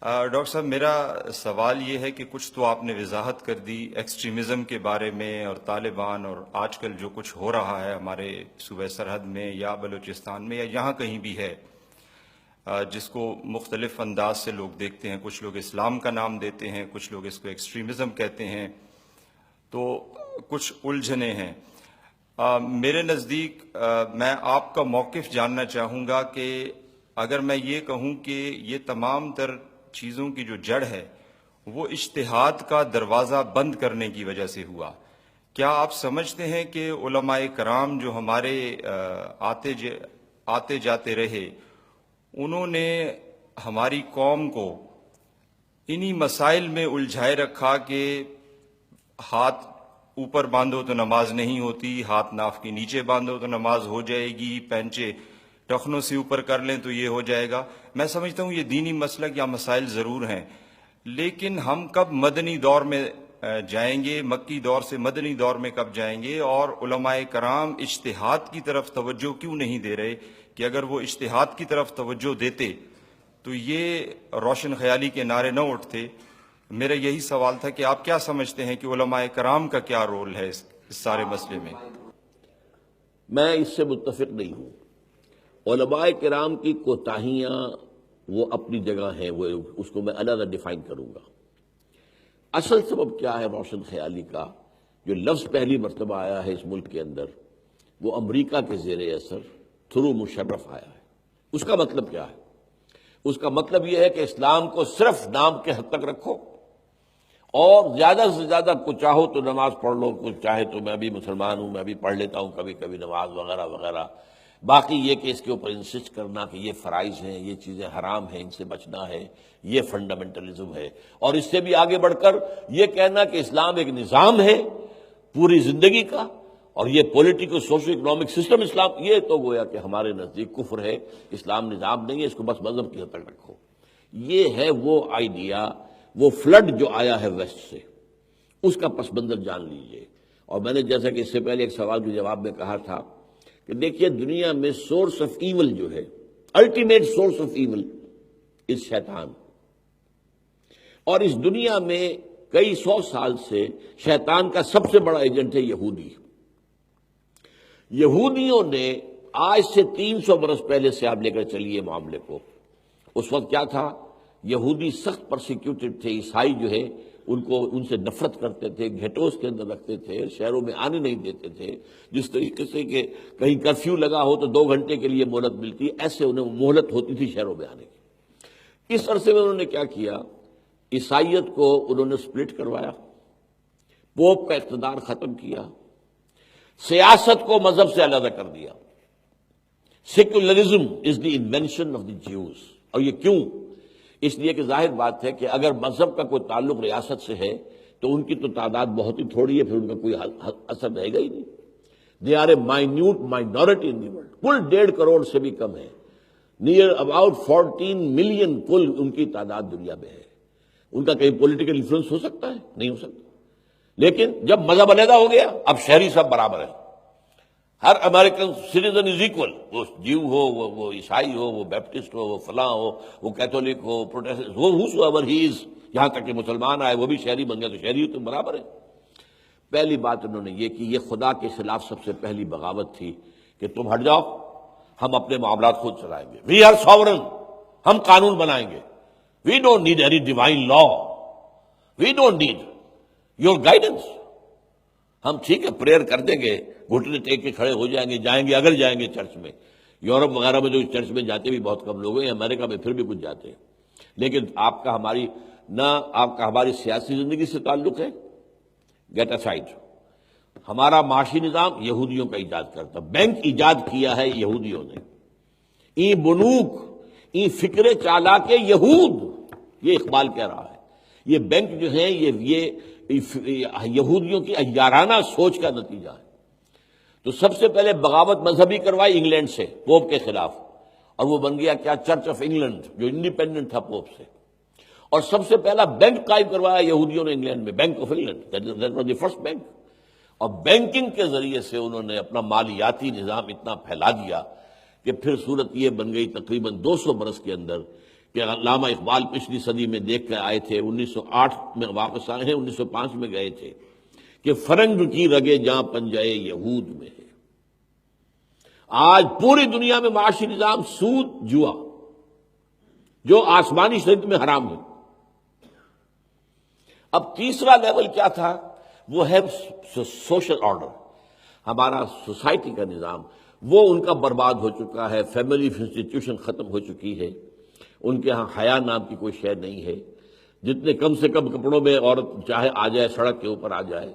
Doctor صاحب، میرا سوال یہ ہے کہ کچھ تو آپ نے وضاحت کر دی ایکسٹریمزم کے بارے میں اور طالبان اور آج کل جو کچھ ہو رہا ہے ہمارے صوبہ سرحد میں یا بلوچستان میں یا یہاں کہیں بھی ہے، جس کو مختلف انداز سے لوگ دیکھتے ہیں. کچھ لوگ اسلام کا نام دیتے ہیں، کچھ لوگ اس کو ایکسٹریمزم کہتے ہیں، تو کچھ الجھنیں ہیں. میرے نزدیک میں آپ کا موقف جاننا چاہوں گا کہ اگر میں یہ کہوں کہ یہ تمام تر چیزوں کی جو جڑ ہے وہ اجتہاد کا دروازہ بند کرنے کی وجہ سے ہوا، کیا آپ سمجھتے ہیں کہ علماء کرام جو ہمارے آتے جاتے رہے، انہوں نے ہماری قوم کو انہی مسائل میں الجھائے رکھا کہ ہاتھ اوپر باندھو تو نماز نہیں ہوتی، ہاتھ ناف کے نیچے باندھو تو نماز ہو جائے گی، پینچے ٹخنوں سے اوپر کر لیں تو یہ ہو جائے گا؟ میں سمجھتا ہوں یہ دینی مسلک یا مسائل ضرور ہیں، لیکن ہم کب مدنی دور میں جائیں گے، مکی دور سے مدنی دور میں کب جائیں گے؟ اور علماء کرام اجتہاد کی طرف توجہ کیوں نہیں دے رہے کہ اگر وہ اجتہاد کی طرف توجہ دیتے تو یہ روشن خیالی کے نعرے نہ اٹھتے. میرا یہی سوال تھا کہ آپ کیا سمجھتے ہیں کہ علماء کرام کا کیا رول ہے اس سارے مسئلے میں؟ میں اس سے متفق نہیں ہوں. علماء کرام کی کوتاہیاں وہ اپنی جگہ ہیں، وہ اس کو میں علیحدہ ڈیفائن کروں گا. اصل سبب کیا ہے روشن خیالی کا؟ جو لفظ پہلی مرتبہ آیا ہے اس ملک کے اندر وہ امریکہ کے زیر اثر تھرو مشرف آیا ہے. اس کا مطلب کیا ہے؟ اس کا مطلب یہ ہے کہ اسلام کو صرف نام کے حد تک رکھو اور زیادہ سے زیادہ کچھ چاہو تو نماز پڑھ لو، کچھ چاہے تو میں بھی مسلمان ہوں، میں بھی پڑھ لیتا ہوں کبھی کبھی نماز وغیرہ وغیرہ. باقی یہ کہ اس کے اوپر انسسٹ کرنا کہ یہ فرائض ہیں، یہ چیزیں حرام ہیں، ان سے بچنا ہے، یہ فنڈامنٹلزم ہے. اور اس سے بھی آگے بڑھ کر یہ کہنا کہ اسلام ایک نظام ہے پوری زندگی کا اور یہ پولیٹیکل سوشل اکنامک سسٹم اسلام، یہ تو گویا کہ ہمارے نزدیک کفر ہے. اسلام نظام نہیں ہے، اس کو بس مذہب کی حد تک رکھو. یہ ہے وہ آئیڈیا، وہ فلڈ جو آیا ہے ویسٹ سے، اس کا پس منظر جان لیجئے. اور میں نے جیسا کہ اس سے پہلے ایک سوال کے جواب میں کہا تھا کہ دیکھیے دنیا میں سورس آف ایول جو ہے، الٹیمیٹ سورس آف ایول از شیطان. اور اس دنیا میں کئی سو سال سے شیطان کا سب سے بڑا ایجنٹ ہے یہودی. یہودیوں نے آج سے 300 برس پہلے سے آپ لے کر چلیے معاملے کو، اس وقت کیا تھا؟ یہودی سخت پرسیکیوٹڈ تھے. عیسائی جو ہے ان سے نفرت کرتے تھے، گھیٹوز کے اندر رکھتے تھے، شہروں میں آنے نہیں دیتے تھے. جس طریقے سے کہ کہیں کرفیو لگا ہو تو 2 گھنٹے کے لیے مہلت ملتی، ایسے انہیں مہلت ہوتی تھی شہروں میں آنے کی. اس عرصے میں انہوں نے کیا کیا؟ عیسائیت کو انہوں نے سپلٹ کروایا، پوپ کا اقتدار ختم کیا، سیاست کو مذہب سے علیحدہ کر دیا. Secularism is the invention of the Jews. اور یہ کیوں؟ اس لیے کہ ظاہر بات ہے کہ اگر مذہب کا کوئی تعلق ریاست سے ہے تو ان کی تو تعداد بہت ہی تھوڑی ہے، پھر ان کا کوئی اثر رہے گا ہی نہیں. They are a minute minority in the world. کل 1.5 کروڑ سے بھی کم ہے، نیئر اباؤٹ 14 ملین کل ان کی تعداد دنیا میں ہے. ان کا کہیں پولیٹیکل انفلوئنس ہو سکتا ہے؟ نہیں ہو سکتا. لیکن جب مذہب علیحدہ ہو گیا اب شہری سب برابر ہیں. ہر امریکن سٹیزن از ایکول، وہ جیو ہو، وہ عیسائی ہو، وہ بیپٹسٹ ہو، وہ فلاں ہو، وہ Catholic who, Protestant who, whosoever he is. یہاں تک کہ مسلمان آئے وہ بھی شہری بن گیا تو شہری تو برابر ہے. پہلی بات انہوں نے یہ کی، یہ خدا کے خلاف سب سے پہلی بغاوت تھی کہ تم ہٹ جاؤ، ہم اپنے معاملات خود چلائیں گے. وی آر sovereign، ہم قانون بنائیں گے. We don't need any divine law, we don't need your guidance. ہم ٹھیک ہے پریئر کر دیں گے، گھٹنے ٹیک کے کھڑے ہو جائیں گے، جائیں گے اگر جائیں گے چرچ میں. یورپ وغیرہ میں جو چرچ میں جاتے بھی بہت کم لوگ ہیں، امریکہ میں پھر بھی کچھ جاتے ہیں. لیکن آپ کا ہماری سیاسی زندگی سے تعلق ہے، گیٹ اسائڈ. ہمارا معاشی نظام یہودیوں کا ایجاد کرتا. بینک ایجاد کیا ہے یہودیوں نے. ای بنوک ای فکر چالاک یہود، یہ اقبال کہہ رہا ہے. یہ بینک جو ہیں یہ یہودیوں کی عیارانہ سوچ کا نتیجہ ہے. تو سب سے پہلے بغاوت مذہبی کروائی انگلینڈ سے پوپ کے خلاف، اور وہ بن گیا کیا؟ چرچ آف انگلینڈ، جو انڈیپینڈنٹ تھا پوپ سے. اور سب سے پہلا بینک قائم کروایا یہودیوں نے انگلینڈ میں، bank of England, that was the first bank. اور بینکنگ کے ذریعے سے انہوں نے اپنا مالیاتی نظام اتنا پھیلا دیا کہ پھر صورت یہ بن گئی تقریباً 200 برس کے اندر کہ علامہ اقبال پچھلی صدی میں دیکھ کر آئے تھے، 1908 میں واپس آئے ہیں، 1905 میں گئے تھے، کہ فرنگ کی رگے جاں پنجائے یہود میں ہے۔ آج پوری دنیا میں معاشی نظام سود جوا، جو آسمانی شریعت میں حرام ہے۔ اب تیسرا لیول کیا تھا؟ وہ ہے سوشل آرڈر، ہمارا سوسائٹی کا نظام، وہ ان کا برباد ہو چکا ہے، فیملی انسٹیٹیوشن ختم ہو چکی ہے، ان کے ہاں حیا نام کی کوئی شے نہیں ہے، جتنے کم سے کم کپڑوں میں عورت چاہے آ جائے، سڑک کے اوپر آ جائے،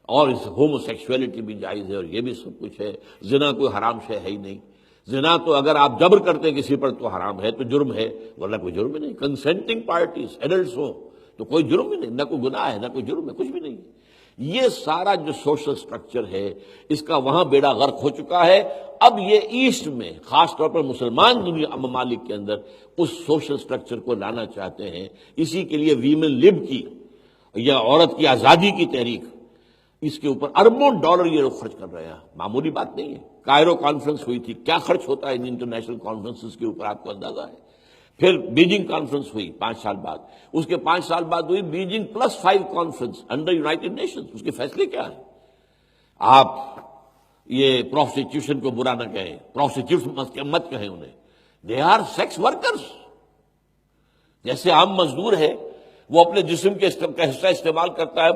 اور اس ہومو سیکسولیٹی بھی جائز ہے، اور یہ بھی سب کچھ ہے، زنا کوئی حرام شے ہے ہی نہیں۔ زنا تو اگر آپ جبر کرتے ہیں کسی پر تو حرام ہے، تو جرم ہے، ورنہ کوئی جرم ہی نہیں۔ کنسینٹنگ پارٹیز ایڈلٹس ہوں تو کوئی جرم ہی نہیں، نہ کوئی گناہ ہے نہ کوئی جرم ہے، کچھ بھی نہیں۔ یہ سارا جو سوشل سٹرکچر ہے، اس کا وہاں بیڑا غرق ہو چکا ہے۔ اب یہ ایسٹ میں، خاص طور پر مسلمان دنیا ممالک کے اندر، اس سوشل سٹرکچر کو لانا چاہتے ہیں۔ اسی کے لیے ویمن لب کی یا عورت کی آزادی کی تحریک، اس کے اوپر اربوں ڈالر یہ لوگ خرچ کر رہے ہیں، معمولی بات نہیں ہے۔ کائرو کانفرنس ہوئی تھی، کیا خرچ ہوتا ہے ان انٹرنیشنل کانفرنسز کے اوپر، آپ کو اندازہ ہے۔ پھر بیجنگ کانفرنس ہوئی 5 سال بعد، اس کے 5 سال بعد ہوئی Beijing +5 conference under united nations. اس کے فیصلے کیا ہیں؟ آپ یہ پروسٹیٹیوشن کو برا نہ کہیں، پروسٹیٹیوشن مت کہیں انہیں، دے آر سیکس ورکرز۔ جیسے عام مزدور ہے، وہ اپنے جسم کے حصہ استعمال کرتا ہے،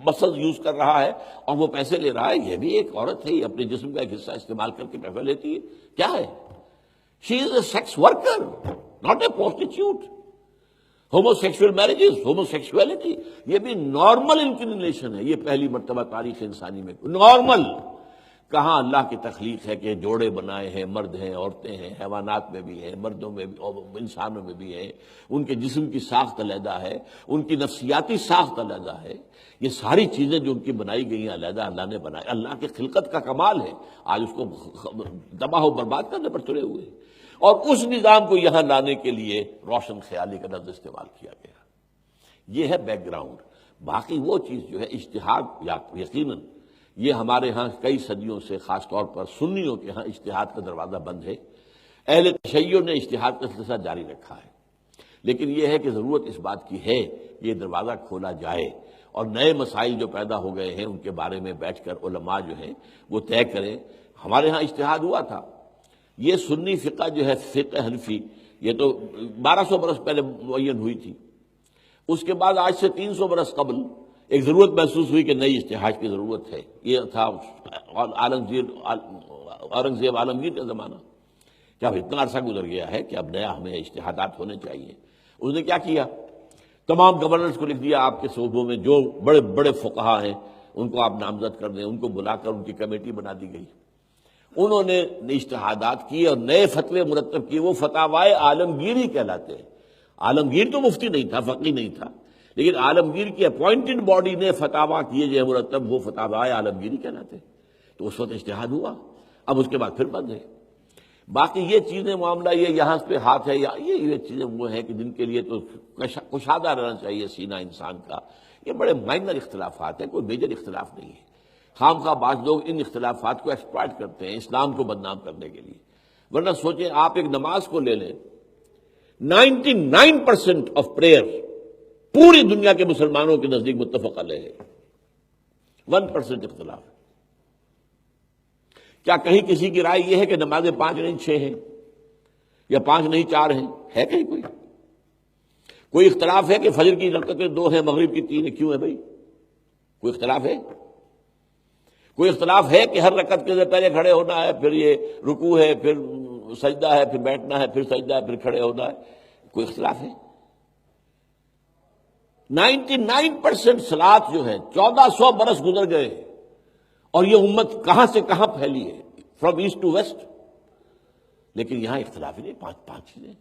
مسل یوز کر رہا ہے اور وہ پیسے لے رہا ہے، یہ بھی ایک عورت ہے، یہ اپنے جسم کا ایک حصہ استعمال کر کے پیسہ لیتی ہے۔ کیا ہے؟ She is a sex worker, not a prostitute. Homosexual marriages, homosexuality, یہ بھی نارمل انکلینیشن ہے، یہ پہلی مرتبہ تاریخ انسانی میں نارمل۔ کہاں اللہ کی تخلیق ہے کہ جوڑے بنائے ہیں، مرد ہیں، عورتیں ہیں، حیوانات میں بھی ہیں، مردوں میں بھی، انسانوں میں بھی ہیں، ان کے جسم کی ساخت علیحدہ ہے، ان کی نفسیاتی ساخت علیحدہ ہے، یہ ساری چیزیں جو ان کی بنائی گئی ہیں علیحدہ اللہ نے بنائی، اللہ کی خلقت کا کمال ہے، آج اس کو تباہ و برباد کرنے پر تلے ہوئے ہیں۔ اور اس نظام کو یہاں لانے کے لیے روشن خیالی کا لفظ استعمال کیا گیا۔ یہ ہے بیک گراؤنڈ۔ باقی وہ چیز جو ہے اجتہاد، یقیناً یہ ہمارے ہاں کئی صدیوں سے، خاص طور پر سنیوں کے ہاں اجتہاد کا دروازہ بند ہے۔ اہل تشیع نے اجتہاد کا سلسلہ جاری رکھا ہے، لیکن یہ ہے کہ ضرورت اس بات کی ہے کہ یہ دروازہ کھولا جائے اور نئے مسائل جو پیدا ہو گئے ہیں ان کے بارے میں بیٹھ کر علماء جو ہیں وہ طے کریں۔ ہمارے ہاں اجتہاد ہوا تھا، یہ سنی فقہ جو ہے، فقہ حنفی، یہ تو 1200 برس پہلے معین ہوئی تھی۔ اس کے بعد آج سے 300 برس قبل ایک ضرورت محسوس ہوئی کہ نئی اجتہاد کی ضرورت ہے۔ یہ تھا اورنگزیب عالمگیر کا زمانہ، کہ اب اتنا عرصہ گزر گیا ہے کہ اب نیا ہمیں اجتہادات ہونے چاہیے۔ اس نے کیا کیا؟ تمام گورنرز کو لکھ دیا، آپ کے صوبوں میں جو بڑے بڑے فقہا ہیں ان کو آپ نامزد کر دیں، ان کو بلا کر ان کی کمیٹی بنا دی گئی۔ انہوں نے اجتہادات کیے اور نئے فتوے مرتب کیے، وہ فتاوائے عالمگیری کہلاتے ہیں۔ عالمگیر تو مفتی نہیں تھا، فقی نہیں تھا، لیکن عالمگیر کی اپوائنٹڈ باڈی نے فتاوا کیے جو مرتب، وہ فتاوائے عالمگیری کہلاتے ہیں۔ تو اس وقت اجتہاد ہوا، اب اس کے بعد پھر بند ہے۔ باقی یہ چیزیں معاملہ یہ یہاں پہ ہاتھ ہے، یا یہ چیزیں وہ ہیں کہ جن کے لیے تو کشادہ رہنا چاہیے سینہ انسان کا۔ یہ بڑے مائنر اختلافات ہیں، کوئی میجر اختلاف نہیں ہے۔ خام خواہ بعض لوگ ان اختلافات کو ایکسپلائٹ کرتے ہیں اسلام کو بدنام کرنے کے لیے۔ ورنہ سوچیں، آپ ایک نماز کو لے لیں، 99% آف پریئر پوری دنیا کے مسلمانوں کے نزدیک متفق علیہ ہے، 1% اختلاف ہے۔ کیا کہیں کسی کی رائے یہ ہے کہ نمازیں 5 نہیں 6 ہیں، یا 5 نہیں 4 ہیں؟ ہے کہیں کوئی اختلاف ہے کہ فجر کی رکعتیں 2 ہیں، مغرب کی 3 ہیں؟ کیوں ہے بھائی؟ کوئی اختلاف ہے؟ کوئی اختلاف ہے کہ ہر رکعت کے پہلے کھڑے ہونا ہے، پھر یہ رکوع ہے، پھر سجدہ ہے، پھر بیٹھنا ہے، پھر سجدہ ہے، پھر کھڑے ہونا ہے؟ کوئی اختلاف ہے؟ 99% صلاۃ جو ہے 1400 برس گزر گئے، اور یہ امت کہاں سے کہاں پھیلی ہے، فرام ایسٹ ٹو ویسٹ، لیکن یہاں اختلاف ہی نہیں۔ 5 چیزیں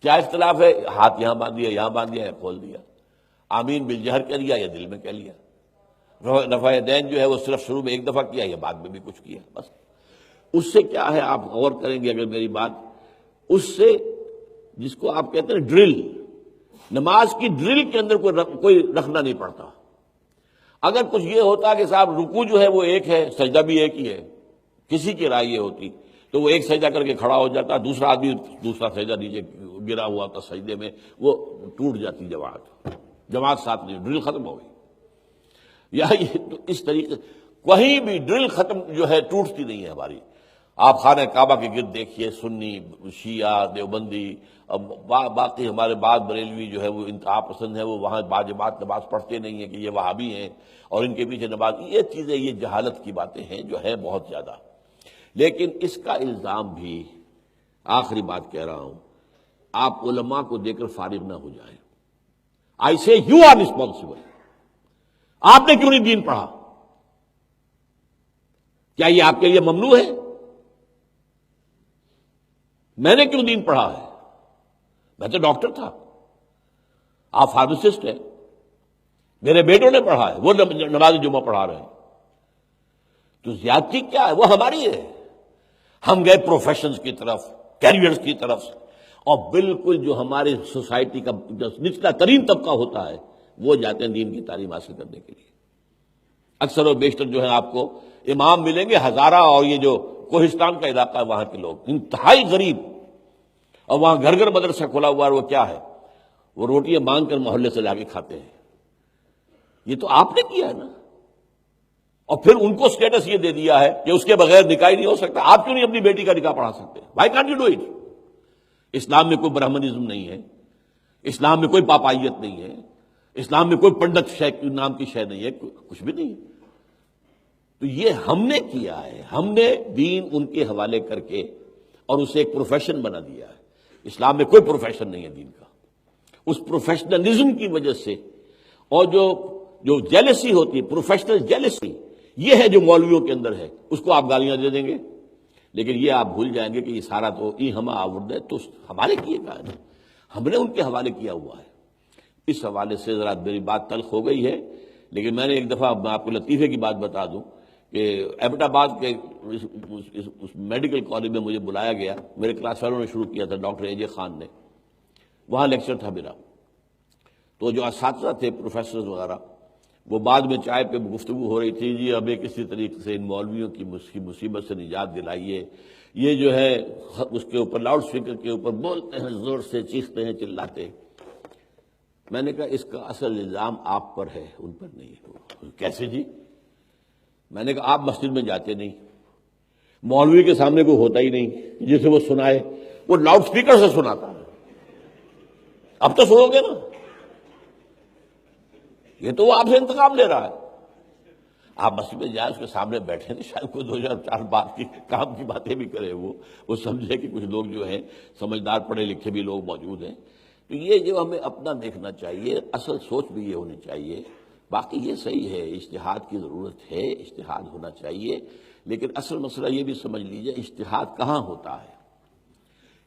کیا اختلاف ہے؟ ہاتھ یہاں باندھ دیا، یہاں باندھ دیا، یا کھول دیا، آمین بالجہر کہہ لیا یا دل میں کہہ لیا، رفع یدین جو ہے وہ صرف شروع میں 1 دفعہ کیا یا بعد میں بھی کچھ کیا، بس۔ اس سے کیا ہے، آپ غور کریں گے اگر میری بات، اس سے جس کو آپ کہتے ہیں ڈرل، نماز کی ڈرل کے اندر کوئی رکھنا نہیں پڑتا۔ اگر کچھ یہ ہوتا کہ صاحب رکوع جو ہے وہ ایک ہے، سجدہ بھی ایک ہی ہے، کسی کی رائے یہ ہوتی تو وہ ایک سجدہ کر کے کھڑا ہو جاتا، دوسرا آدمی دوسرا سجدہ نیچے گرا ہوا تھا سجدے میں، وہ ٹوٹ جاتی جماعت ساتھ نہیں، ڈرل ختم ہو گئی۔ یا یہ تو اس طریقے کہیں بھی ڈرل ختم جو ہے ٹوٹتی نہیں ہے ہماری۔ آپ خانہ کعبہ کے گرد دیکھیے، سنی، شیعہ، دیوبندی، باقی ہمارے بعض بریلوی جو ہے وہ انتہا پسند ہے، وہ وہاں باجماعت نماز پڑھتے نہیں ہیں کہ یہ وہابی ہیں اور ان کے پیچھے نماز، یہ چیزیں، یہ جہالت کی باتیں ہیں جو ہے بہت زیادہ۔ لیکن اس کا الزام بھی، آخری بات کہہ رہا ہوں، آپ علماء کو دے کر فارغ نہ ہو جائیں۔ آئی سے یو آر ریسپانسبل۔ آپ نے کیوں نہیں دین پڑھا؟ کیا یہ آپ کے لیے ممنوع ہے؟ میں نے کیوں دین پڑھا ہے؟ میں تو ڈاکٹر تھا، آپ فارماسسٹ ہیں، میرے بیٹوں نے پڑھا ہے، وہ نماز جمعہ پڑھا رہے ہیں، تو زیادتی کیا ہے؟ وہ ہماری ہے۔ ہم گئے پروفیشنز کی طرف، کیریئرز کی طرف، اور بالکل جو ہماری سوسائٹی کا نچلا ترین طبقہ ہوتا ہے وہ جاتے ہیں دین کی تعلیم حاصل کرنے کے لیے۔ اکثر و بیشتر جو ہے آپ کو امام ملیں گے ہزارہ، اور یہ جو کوہستان کا علاقہ ہے وہاں کے لوگ انتہائی غریب، اور وہاں گھر گھر مدرسہ کھلا ہوا ہے، وہ کیا ہے؟ وہ روٹیاں مانگ کر محلے سے لا کے کھاتے ہیں۔ یہ تو آپ نے کیا ہے نا، اور پھر ان کو سٹیٹس یہ دے دیا ہے کہ اس کے بغیر نکاح نہیں ہو سکتا۔ آپ کیوں نہیں اپنی بیٹی کا نکاح پڑھا سکتے؟ Why can't you do it? اسلام میں کوئی برہمنزم نہیں ہے، اسلام میں کوئی پاپائیت نہیں ہے، اسلام میں کوئی پنڈت نام کی شے نہیں ہے، کچھ بھی نہیں ہے۔ تو یہ ہم نے کیا ہے، ہم نے دین ان کے حوالے کر کے اور اسے ایک پروفیشن بنا دیا ہے۔ اسلام میں کوئی پروفیشن نہیں ہے دین کا۔ اس پروفیشنلزم کی وجہ سے، اور جو جیلسی ہوتی ہے، پروفیشنل جیلسی، یہ ہے جو مولویوں کے اندر ہے، اس کو آپ گالیاں دے دیں گے، لیکن یہ آپ بھول جائیں گے کہ یہ سارا تو ہما آورد ہے، تو ہمارے کیے گا ہے، ہم نے ان کے حوالے کیا ہوا ہے۔ اس حوالے سے ذرا میری بات تلخ ہو گئی ہے، لیکن میں نے ایک دفعہ، میں آپ کو لطیفے کی بات بتا دوں کہ ایبٹ آباد کے اس میڈیکل کالج میں مجھے بلایا گیا، میرے کلاس فیلو نے شروع کیا تھا، ڈاکٹر اے جے خان نے، وہاں لیکچر تھا میرا۔ تو جو اساتذہ تھے، پروفیسرز وغیرہ، وہ بعد میں چائے پہ گفتگو ہو رہی تھی، جی ہمیں کسی طریقے سے ان مولویوں کی مصیبت سے نجات دلائیے، یہ جو ہے اس کے اوپر لاؤڈ اسپیکر کے اوپر بولتے ہیں، زور سے چیختے ہیں، چلاتے ہیں۔ میں نے کہا اس کا اصل الزام آپ پر ہے، ان پر نہیں ہے۔ کیسے جی؟ میں نے کہا آپ مسجد میں جاتے نہیں، مولوی کے سامنے کوئی ہوتا ہی نہیں جسے وہ سنائے، وہ لاؤڈ اسپیکر سے سناتا ہے۔ اب تو سنو گے نا، یہ تو وہ آپ سے انتقام لے رہا ہے۔ آپ مسجد میں جائیں، اس کے سامنے بیٹھے تو شاید کوئی 2 بات کی کام کی باتیں بھی کرے، وہ سمجھے کہ کچھ لوگ جو ہیں سمجھدار پڑھے لکھے بھی لوگ موجود ہیں۔ تو یہ جو ہمیں اپنا دیکھنا چاہیے، اصل سوچ بھی یہ ہونی چاہیے۔ باقی یہ صحیح ہے، اجتہاد کی ضرورت ہے، اجتہاد ہونا چاہیے، لیکن اصل مسئلہ یہ بھی سمجھ لیجئے اجتہاد کہاں ہوتا ہے؟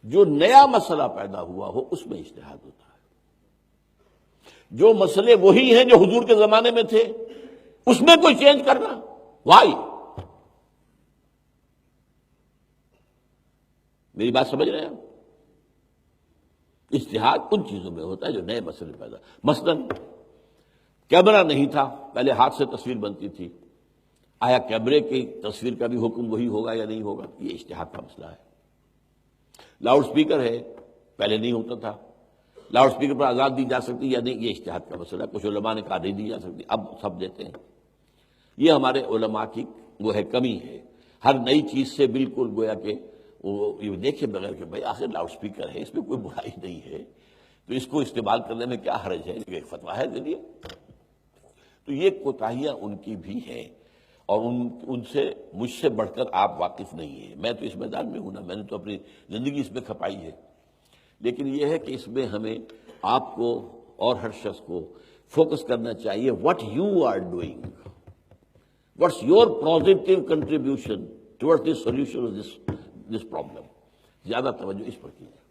جو نیا مسئلہ پیدا ہوا ہو اس میں اجتہاد ہوتا ہے۔ جو مسئلے وہی ہیں جو حضور کے زمانے میں تھے، اس میں کوئی چینج کرنا، وائی؟ میری بات سمجھ رہے ہیں؟ اجتہاد ان چیزوں میں ہوتا ہے جو نئے مسئلے پیدا، مثلاً کیمرہ نہیں تھا، پہلے ہاتھ سے تصویر بنتی تھی، آیا کیمرے کی تصویر کا بھی حکم وہی ہوگا یا نہیں ہوگا؟ یہ اجتہاد کا مسئلہ ہے۔ لاؤڈ سپیکر ہے، پہلے نہیں ہوتا تھا، لاؤڈ سپیکر پر آزاد دی جا سکتی یا نہیں، یہ اجتہاد کا مسئلہ ہے۔ کچھ علماء نے کہا نہیں دی جا سکتی، اب سب دیتے ہیں۔ یہ ہمارے علماء کی وہ ہے کمی ہے، ہر نئی چیز سے بالکل گویا کہ وہ یہ دیکھے بغیر کہ بھائی آخر لاؤڈ سپیکر ہے، اس میں کوئی برائی نہیں ہے، تو اس کو استعمال کرنے میں کیا حرج ہے، ایک فتویٰ ہے دے تو یہ کوتاہیاں ان کی بھی ہیں، اور ان سے مجھ سے بڑھ کر آپ واقف نہیں ہیں۔ میں تو اس میدان میں ہوں نا، میں نے تو اپنی زندگی اس میں کھپائی ہے، لیکن یہ ہے کہ اس میں ہمیں آپ کو اور ہر شخص کو فوکس کرنا چاہیے، what you are doing, what's your positive contribution toward the solution of this problem. زیادہ توجہ اس پر کیجیے۔